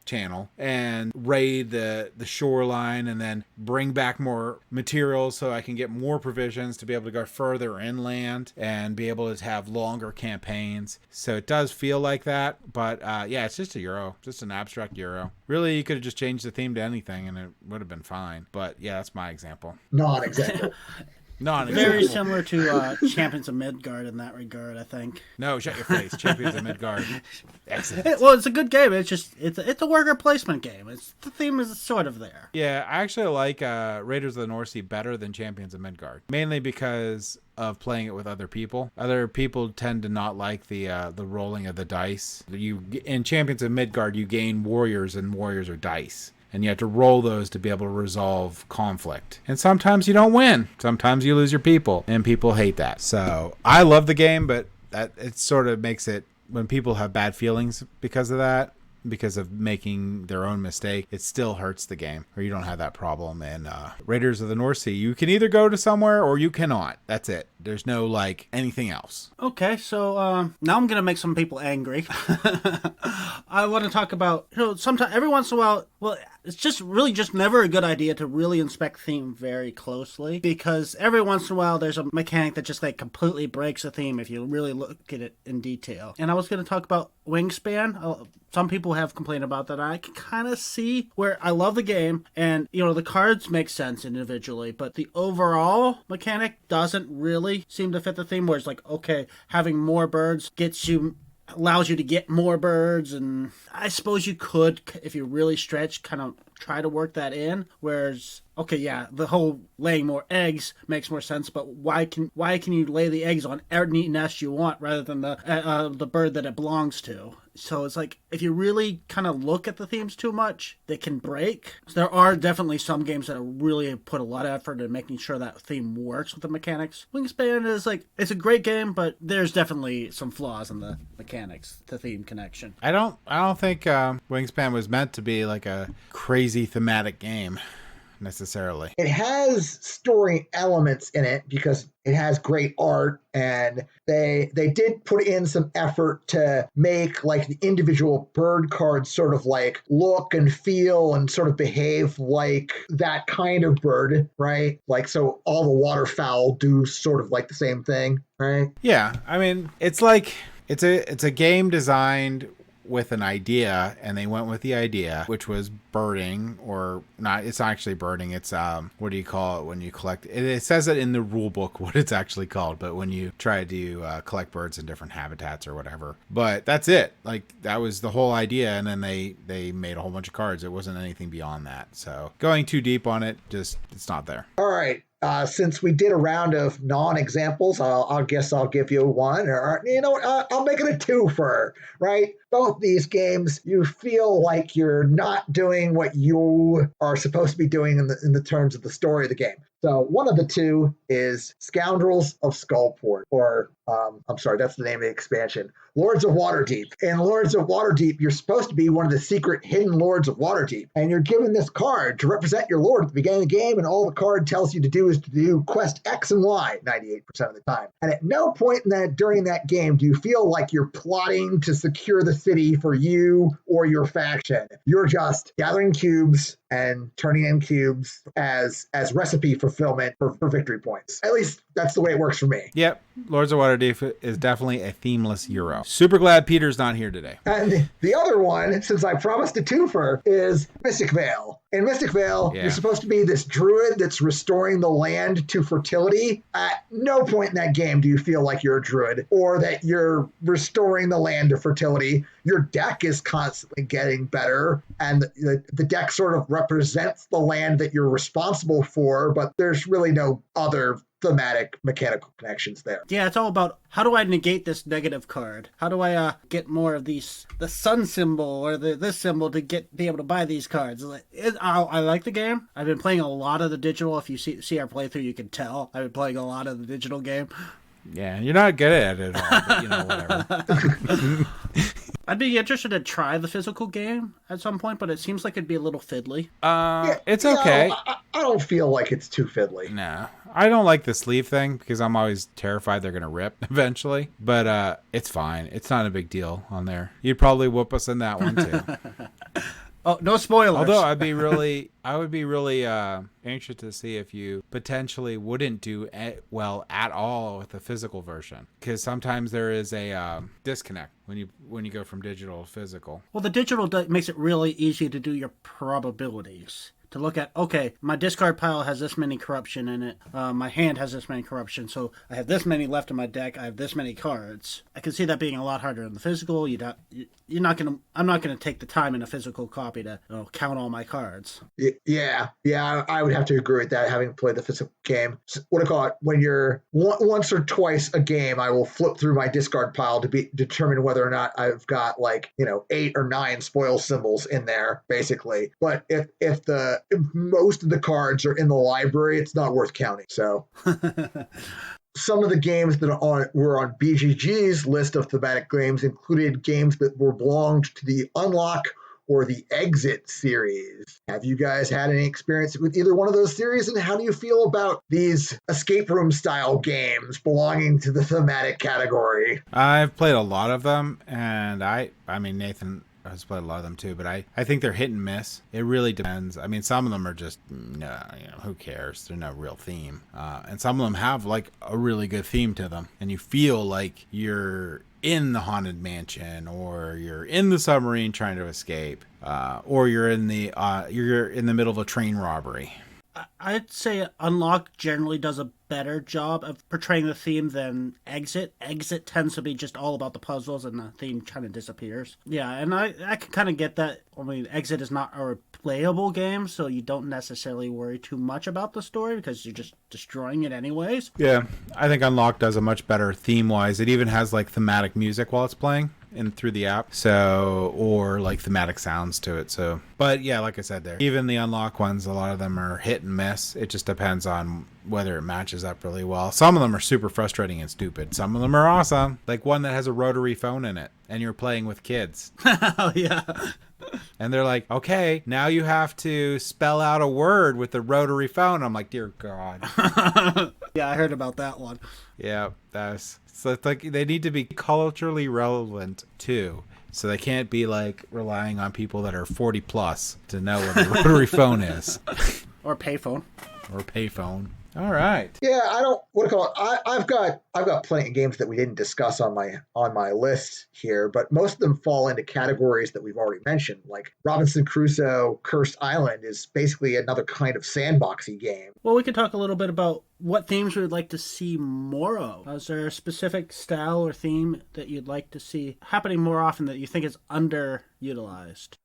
channel and raid the shoreline and then bring back more materials so I can get more provisions to be able to go further inland and be able to have longer campaigns. So it does feel like that, but yeah, it's just a Euro, just an abstract Euro. Really, you could have just changed the theme to anything and it would have been fine. But yeah, that's my example. Non-example. Very similar to Champions of Midgard in that regard, I think. No, shut your face. Champions of Midgard. Excellent. It's a good game. It's just it's a worker placement game. The theme is sort of there. Yeah, I actually like Raiders of the North Sea better than Champions of Midgard, mainly because of playing it with other people. Other people tend to not like the rolling of the dice. In Champions of Midgard, you gain warriors, and warriors are dice. And you have to roll those to be able to resolve conflict. And sometimes you don't win. Sometimes you lose your people. And people hate that. So I love the game, but it sort of makes it, when people have bad feelings because of that, because of making their own mistake, it still hurts the game, or you don't have that problem. And Raiders of the North Sea, you can either go to somewhere or you cannot. That's it. There's no anything else. Okay, so now I'm gonna make some people angry. I want to talk about, sometimes every once in a while, it's just never a good idea to really inspect theme very closely, because every once in a while there's a mechanic that just completely breaks a theme if you really look at it in detail. And I was going to talk about Wingspan. Some people have complained about that. I can kind of see where I love the game, and the cards make sense individually, but the overall mechanic doesn't really seem to fit the theme, where it's okay, having more birds allows you to get more birds, and I suppose you could, if you really stretch, kind of try to work that in. Whereas, the whole laying more eggs makes more sense, but why can you lay the eggs on any nest you want rather than the bird that it belongs to? So it's if you really kind of look at the themes too much, they can break. So there are definitely some games that really put a lot of effort in making sure that theme works with the mechanics. Wingspan is it's a great game, but there's definitely some flaws in the mechanics, the theme connection. I don't think Wingspan was meant to be a crazy thematic game necessarily. It has story elements in it because it has great art, and they did put in some effort to make the individual bird cards sort of look and feel and sort of behave like that kind of bird, right? So all the waterfowl do sort of the same thing, right? Yeah, I mean, it's it's a game designed with an idea, and they went with the idea, which was birding, or not. It's not actually birding. It's what do you call it when you collect? It says it in the rule book what it's actually called, but when you try to collect birds in different habitats or whatever. But that's it. Like that was the whole idea, and then they made a whole bunch of cards. It wasn't anything beyond that. So going too deep on it, just it's not there. All right. Since we did a round of non-examples, I'll guess I'll give you one, or I'll make it a twofer, right? Both these games, you feel like you're not doing what you are supposed to be doing in the terms of the story of the game. So one of the two is Scoundrels of Skullport, or I'm sorry, that's the name of the expansion, Lords of Waterdeep. In Lords of Waterdeep, you're supposed to be one of the secret hidden Lords of Waterdeep, and you're given this card to represent your lord at the beginning of the game, and all the card tells you to do is to do quest X and Y 98% of the time. And at no point during that game do you feel like you're plotting to secure the city for you or your faction. You're just gathering cubes and turning in cubes as recipe fulfillment for victory points. At least that's the way it works for me. Yep. Lords of Waterdeep is definitely a themeless Euro. Super glad Peter's not here today. And the other one, since I promised a twofer, is Mystic Vale. In Mystic Vale, You're supposed to be this druid that's restoring the land to fertility. At no point in that game do you feel like you're a druid or that you're restoring the land to fertility. Your deck is constantly getting better, and the deck sort of represents the land that you're responsible for, but there's really no other thematic mechanical connections there. Yeah, it's all about how do I negate this negative card? How do I get more of the sun symbol or this symbol to be able to buy these cards? I like the game. I've been playing a lot of the digital. If you see our playthrough, you can tell I've been playing a lot of the digital game. Yeah, you're not good at it all, but whatever. I'd be interested to try the physical game at some point, but it seems like it'd be a little fiddly. It's okay. I don't feel like it's too fiddly. No, I don't like the sleeve thing because I'm always terrified they're going to rip eventually. But it's fine. It's not a big deal on there. You'd probably whoop us in that one too. Oh, no spoilers. Although I would be really anxious to see if you potentially wouldn't do well at all with the physical version, because sometimes there is a disconnect when you go from digital to physical. Well, the digital makes it really easy to do your probabilities. To look at, okay, my discard pile has this many corruption in it. My hand has this many corruption, so I have this many left in my deck. I have this many cards. I can see that being a lot harder in the physical. I'm not gonna take the time in a physical copy to count all my cards. Yeah, I would have to agree with that. Having played the physical game, what I call it, when you're once or twice a game, I will flip through my discard pile to determine whether or not I've got 8 or 9 spoil symbols in there, basically. But if most of the cards are in the library, it's not worth counting. So some of the games that were on BGG's list of thematic games included games that belonged to the Unlock or the Exit series. Have you guys had any experience with either one of those series, and how do you feel about these escape room style games belonging to the thematic category? I've played a lot of them, and I mean, Nathan has played a lot of them too, but I think they're hit and miss. It really depends. I mean, some of them are just, who cares? They're no real theme. And some of them have a really good theme to them, and you feel like you're in the haunted mansion, or you're in the submarine trying to escape, or you're in the middle of a train robbery. I'd say Unlock generally does a better job of portraying the theme than Exit. Exit tends to be just all about the puzzles, and the theme kind of disappears. Yeah, and I can kind of get that. I mean, Exit is not a playable game, so you don't necessarily worry too much about the story because you're just destroying it anyways. Yeah, I think Unlock does a much better theme-wise. It even has thematic music while it's playing through the app, or thematic sounds to it. So, but yeah, like I said, there, even the Unlock ones, a lot of them are hit and miss. It just depends on whether it matches up really well. Some of them are super frustrating and stupid. Some of them are awesome, like one that has a rotary phone in it, and you're playing with kids. Oh yeah. And they're like, okay, now you have to spell out a word with the rotary phone. I'm like, dear God. Yeah, I heard about that one. Yeah, so it's they need to be culturally relevant too. So they can't be relying on people that are 40 plus to know what a rotary phone is. Or payphone. All right. Yeah, I don't what do you call it. I've got plenty of games that we didn't discuss on my list here, but most of them fall into categories that we've already mentioned. Like Robinson Crusoe Cursed Island is basically another kind of sandboxy game. Well, we could talk a little bit about what themes we would like to see more of. Is there a specific style or theme that you'd like to see happening more often that you think is underutilized?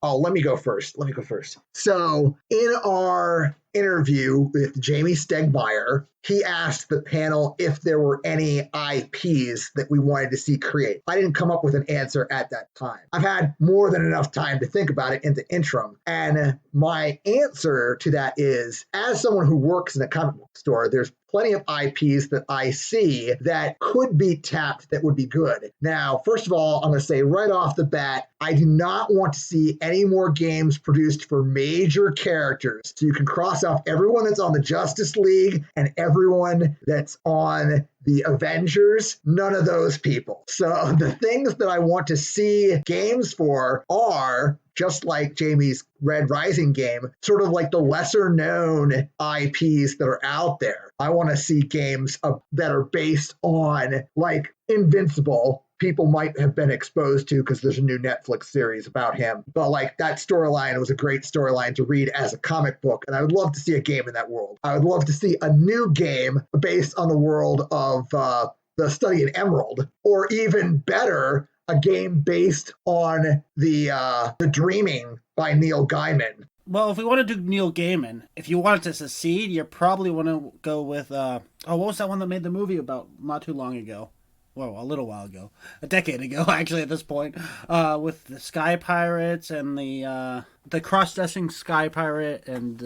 Let me go first. So in our interview with Jamie Stegmeyer, he asked the panel if there were any IPs that we wanted to see create. I didn't come up with an answer at that time. I've had more than enough time to think about it in the interim. And my answer to that is, as someone who works in a comic book store, there's plenty of IPs that I see that could be tapped that would be good. Now, first of all, I'm going to say right off the bat, I do not want to see any more games produced for major characters. So you can cross off everyone that's on the Justice League and everyone that's on the Avengers, none of those people. So the things that I want to see games for are, just like Jamie's Red Rising game, sort of like the lesser known IPs that are out there. I want to see games that are based on, like, Invincible. People might have been exposed to because there's a new Netflix series about him. But like, that storyline was a great storyline to read as a comic book. And I would love to see a game in that world. I would love to see a new game based on the world of the Study in Emerald, or even better, a game based on the Dreaming by Neil Gaiman. Well, if we want to do Neil Gaiman, if you want it to succeed, you probably want to go with, what was that one that made the movie about not too long ago? Well, a little while ago. A decade ago, actually, at this point. With the Sky Pirates and the cross-dressing Sky Pirate and...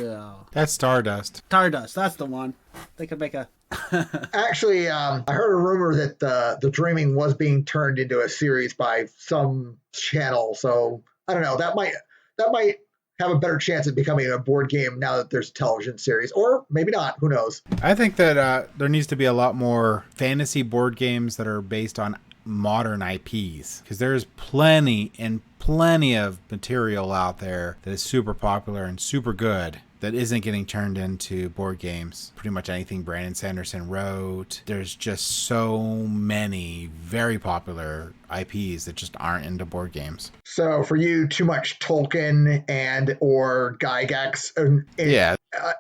That's Stardust. Stardust, that's the one. They could make a... Actually, I heard a rumor that the Dreaming was being turned into a series by some channel, so I don't know. That might have a better chance of becoming a board game now that there's a television series, or maybe not. Who knows? I think that there needs to be a lot more fantasy board games that are based on modern IPs, because there's plenty of material out there that is super popular and super good that isn't getting turned into board games. Pretty much anything Brandon Sanderson wrote. There's just so many very popular IPs that just aren't into board games. So for you, too much Tolkien and or Gygax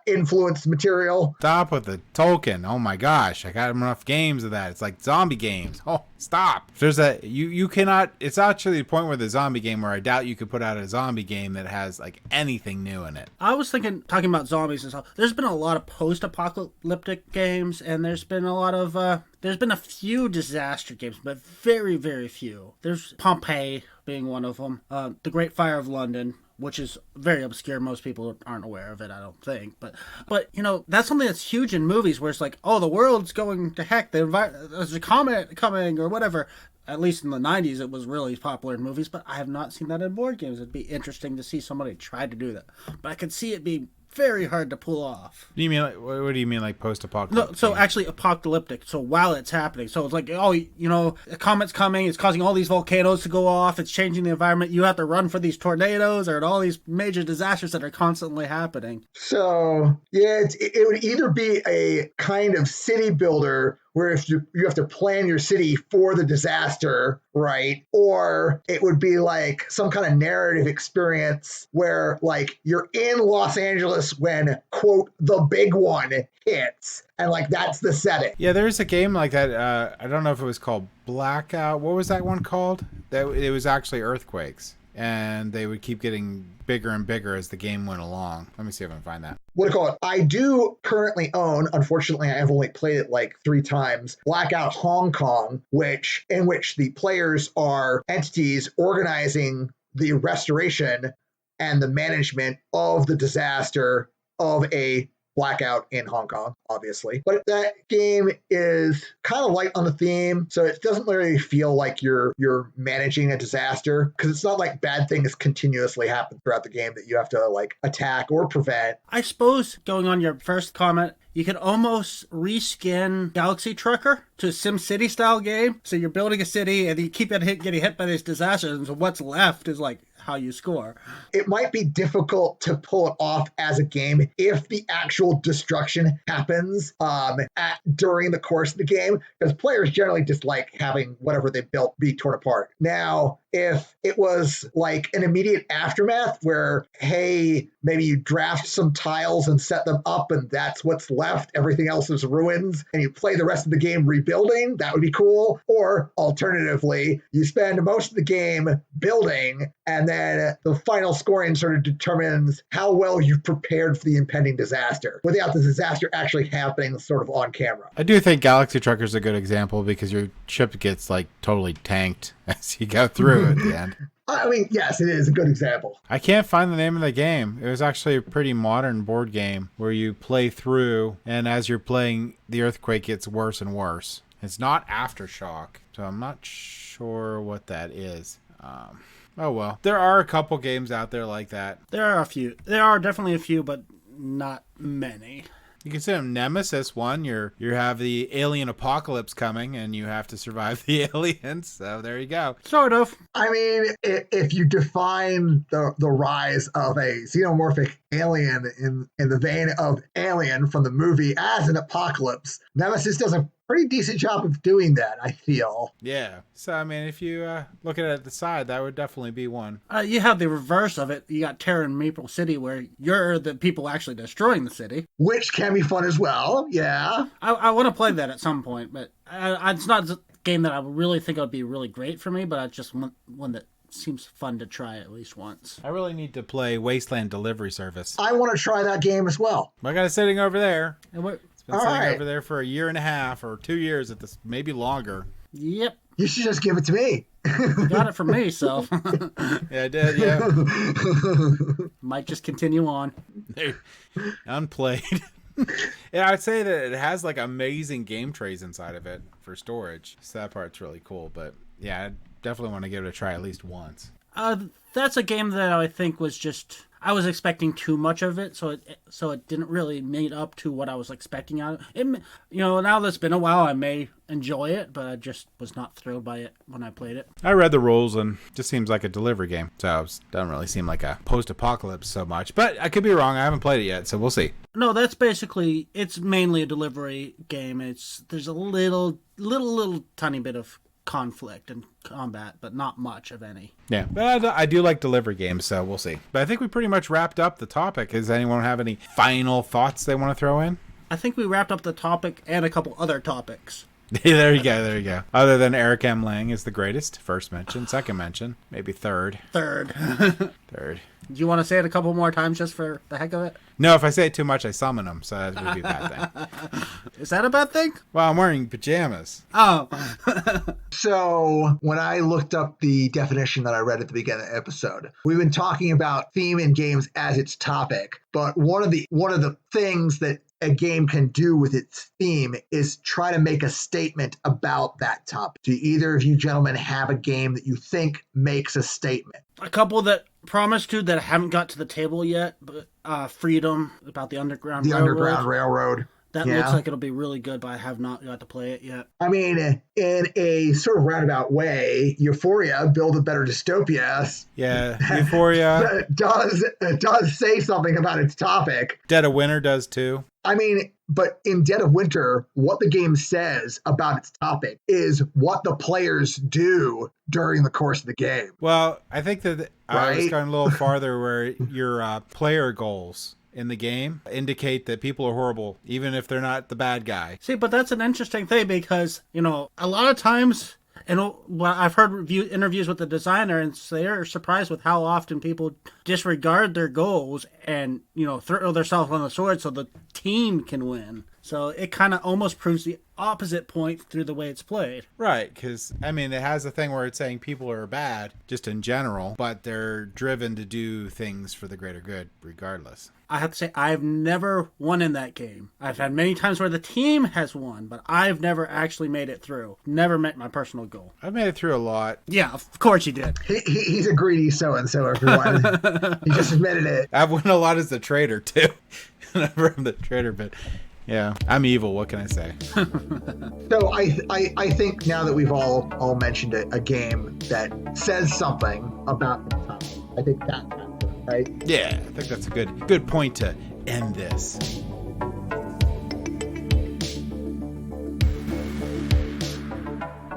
influenced material? Stop with the Tolkien. Oh my gosh, I got enough games of that. It's like zombie games. Oh, stop. There's you cannot, it's actually the point where the zombie game where I doubt you could put out a zombie game that has like anything new in it. I was talking about zombies and stuff. There's been a lot of post-apocalyptic games, and there's been a lot of there's been a few disaster games, but very, very few. There's Pompeii being one of them. The Great Fire of London, which is very obscure. Most people aren't aware of it, I don't think. But you know, that's something that's huge in movies, where it's like, oh, the world's going to heck. There's a comet coming or whatever. At least in the 90s, it was really popular in movies, but I have not seen that in board games. It'd be interesting to see somebody try to do that. But I could see it being very hard to pull off. Do you mean what do you mean like post-apocalyptic? No, so actually apocalyptic. So while it's happening, so it's like, oh, you know, a comet's coming, it's causing all these volcanoes to go off, it's changing the environment. You have to run for these tornadoes or all these major disasters that are constantly happening. So yeah, it would either be a kind of city builder where if you have to plan your city for the disaster, right? Or it would be like some kind of narrative experience where like you're in Los Angeles when, quote, the big one hits. And like that's the setting. Yeah, there's a game like that. I don't know if it was called Blackout. What was that one called? It was actually earthquakes. And they would keep getting bigger and bigger as the game went along. Let me see if I can find that. What do you call it? I do currently own, unfortunately, I have only played it like 3 times, Blackout Hong Kong, in which the players are entities organizing the restoration and the management of the disaster of a blackout in Hong Kong, obviously. But that game is kind of light on the theme, so it doesn't really feel like you're managing a disaster, because it's not like bad things continuously happen throughout the game that you have to like attack or prevent. I suppose, going on your first comment, you could almost reskin Galaxy Trucker to a SimCity style game. So you're building a city and you keep getting hit by these disasters, and so what's left is like how you score. It might be difficult to pull it off as a game if the actual destruction happens during the course of the game, because players generally dislike having whatever they built be torn apart. Now, if it was like an immediate aftermath where, hey, maybe you draft some tiles and set them up and that's what's left, everything else is ruins, and you play the rest of the game rebuilding, that would be cool. Or alternatively, you spend most of the game building and then the final scoring sort of determines how well you've prepared for the impending disaster without the disaster actually happening sort of on camera. I do think Galaxy Trucker is a good example because your ship gets like totally tanked as you go through at the end. I mean, yes, it is a good example. I can't find the name of the game. It was actually a pretty modern board game where you play through, and as you're playing, the earthquake gets worse and worse. It's not Aftershock, so I'm not sure what that is. Oh well. There are a couple games out there like that. There are a few. There are definitely a few, but not many. You consider Nemesis one. You have the alien apocalypse coming, and you have to survive the aliens. So there you go. Sort of. I mean, if you define the rise of a xenomorphic alien in the vein of Alien from the movie as an apocalypse, Nemesis does a pretty decent job of doing that, I feel. Yeah. So, I mean, if you look at it at the side, that would definitely be one. You have the reverse of it. You got Terror in Maple City, where you're the people actually destroying the city. Which can be fun as well, yeah. I want to play that at some point, but it's not a game that I really think would be really great for me, but I just want one that seems fun to try at least once. I really need to play Wasteland Delivery Service. I want to try that game as well. I got it sitting over there. And It's been sitting over there for 1.5 years or 2 years at this, maybe longer. Yep. You should just give it to me. You got it from me, so. Yeah, I did, yeah. Might just continue on. Unplayed. Yeah, I'd say that it has like amazing game trays inside of it for storage. So that part's really cool. But yeah, I definitely want to give it a try at least once. That's a game that I think was just... I was expecting too much of it, so it didn't really meet up to what I was expecting out of it. Now that it's been a while, I may enjoy it, but I just was not thrilled by it when I played it. I read the rules and it just seems like a delivery game. So it doesn't really seem like a post-apocalypse so much. But I could be wrong. I haven't played it yet, so we'll see. No, that's basically... It's mainly a delivery game. There's a little tiny bit of conflict and combat, but not much of any. Yeah, but I do like delivery games, so we'll see. But I think we pretty much wrapped up the topic. Does anyone have any final thoughts they want to throw in? I think we wrapped up the topic and a couple other topics. There you go. Other than Eric M. Lang is the greatest. First mention, second mention, maybe third. Third. Do you want to say it a couple more times just for the heck of it? No, if I say it too much, I summon him, so that would be a bad thing. Is that a bad thing? Well, I'm wearing pajamas. Oh. So when I looked up the definition that I read at the beginning of the episode, we've been talking about theme in games as its topic, but one of the things that a game can do with its theme is try to make a statement about that topic. Do either of you gentlemen have a game that you think makes a statement? A couple that promised to that haven't got to the table yet, but Freedom, about the Underground Railroad. Underground Railroad. That looks like it'll be really good, but I have not got to play it yet. I mean, in a sort of roundabout way, Euphoria, Build a Better Dystopia. Yeah, Euphoria does say something about its topic. Dead of Winter does too. I mean, but in Dead of Winter, what the game says about its topic is what the players do during the course of the game. Well, I think that I was going a little farther where your player goals in the game indicate that people are horrible, even if they're not the bad guy. See, but that's an interesting thing because, a lot of times, and I've heard interviews with the designer, and they're surprised with how often people disregard their goals and, throw themselves on the sword so the team can win. So it kind of almost proves the opposite point through the way it's played. Right, because, it has a thing where it's saying people are bad, just in general, but they're driven to do things for the greater good, regardless. I have to say, I've never won in that game. I've had many times where the team has won, but I've never actually made it through. Never met my personal goal. I've made it through a lot. Yeah, of course you did. He's a greedy so-and-so, everyone. He just admitted it. I've won a lot as the traitor, too. Never am the traitor, but... yeah, I'm evil. What can I say? So I think now that we've all mentioned a game that says something about the topic, I think that's right. Yeah, I think that's a good point to end this.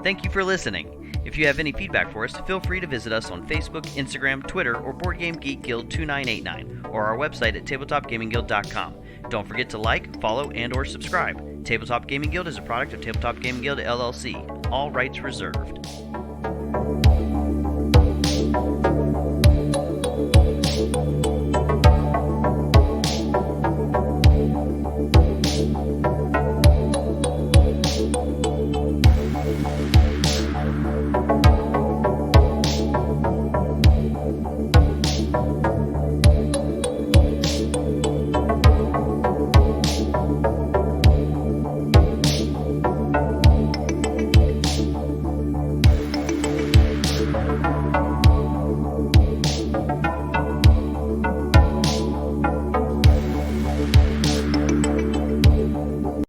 Thank you for listening. If you have any feedback for us, feel free to visit us on Facebook, Instagram, Twitter, or Board Game Geek Guild 2989, or our website at tabletopgamingguild.com. Don't forget to like, follow, and or subscribe. Tabletop Gaming Guild is a product of Tabletop Gaming Guild LLC. All rights reserved.